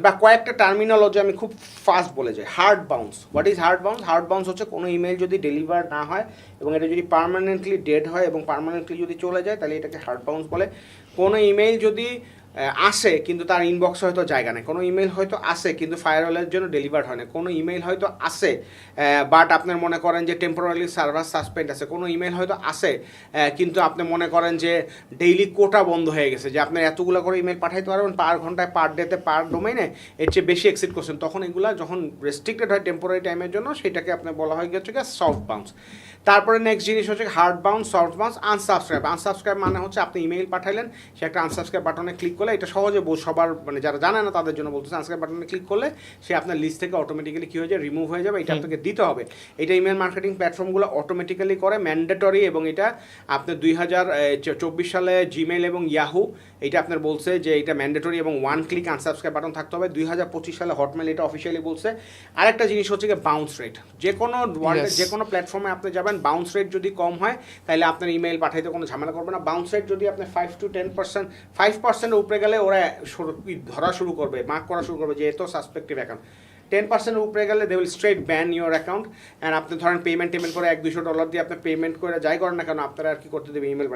বা কয়েকটা টার্মিনোলজি আমি খুব ফাস্ট বলে যাই। Hard bounce, what is hard bounce? Hard bounce হচ্ছে কোনো ইমেল যদি ডেলিভার না হয় এবং এটা যদি পার্মানেন্টলি ডেড হয় এবং পার্মানেন্টলি যদি চলে যায় তাহলে এটাকে হার্ড বাউন্স বলে। কোনো ইমেল যদি আসে কিন্তু তার ইনবক্সে হয়তো জায়গা নেই, কোনো ইমেল হয়তো আসে কিন্তু ফায়ারওয়ালের জন্য ডেলিভার্ড হয় না, কোনো ইমেল হয়তো আসে বাট আপনার মনে করেন যে টেম্পোরারি সার্ভার সাসপেন্ড আছে, কোনো ইমেল হয়তো আসে কিন্তু আপনি মনে করেন যে ডেইলি কোটা বন্ধ হয়ে গেছে, যে আপনি এতগুলো করে ইমেল পাঠাইতে পারবেন পার ঘন্টায়, পার ডেতে, পার ডোমেইনে, এর চেয়ে বেশি এক্সিড করছেন, তখন এগুলো যখন রেস্ট্রিক্টেড হয় টেম্পোরারি টাইমের জন্য সেটাকে আপনার বলা হয় হচ্ছে সফট বাউন্স। তারপরে নেক্সট জিনিস হচ্ছে hard bounce, soft bounce, unsubscribe. Unsubscribe মানে হচ্ছে আপনি ইমেল পাঠাইলেন, সে একটা আনসাবস্ক্রাইব বাটনে ক্লিক করলে, এটা সহজে সবার মানে যারা জানে না তাদের জন্য বলতেছে, আনসাবস্ক্রাইব বাটনে ক্লিক করলে সে আপনার লিস্ট থেকে অটোমেটিক্যালি কী হয়ে যায়, রিমুভ হয়ে যাবে। এটা আপনাকে দিতে হবে। এটা ইমেল মার্কেটিং প্ল্যাটফর্মগুলো অটোমেটিক্যালি করে, ম্যান্ডেটরি, এবং এটা আপনার 2024 সালে জিমেল এবং ইয়াহু এটা আপনার বলছে যে এটা ম্যান্ডেটরি এবং ওয়ান ক্লিক আনসাবস্ক্রাইব বাটন থাকতে হবে। 2025 সালে হটমেল এটা অফিসিয়ালি বলছে। আরেকটা জিনিস হচ্ছে গিয়ে বাউন্স রেট। যে কোনো ওয়ার্ল্ডের যে কোনো প্ল্যাটফর্মে আপনি যাবেন, বাউন্স রেট যদি কম হয় তাহলে আপনার ইমেল পাঠাইতে কোনো ঝামেলা করবে না। বাউন্স রেট যদি আপনি 5 to 10%, 5%-এর উপরে গেলে ওরা ধরা শুরু করবে, মার্ক করা শুরু করবে যে এত সাসপেক্টিভ অ্যাকাউন্ট। 10% উপরে গেলে they will straight ban your account. And আপনি ধরেন পেমেন্ট করে $100-200 দিয়ে আপনি পেমেন্ট করে যাই করেন না কেন, আপনারা আর কি করতে দেবে, ইমেল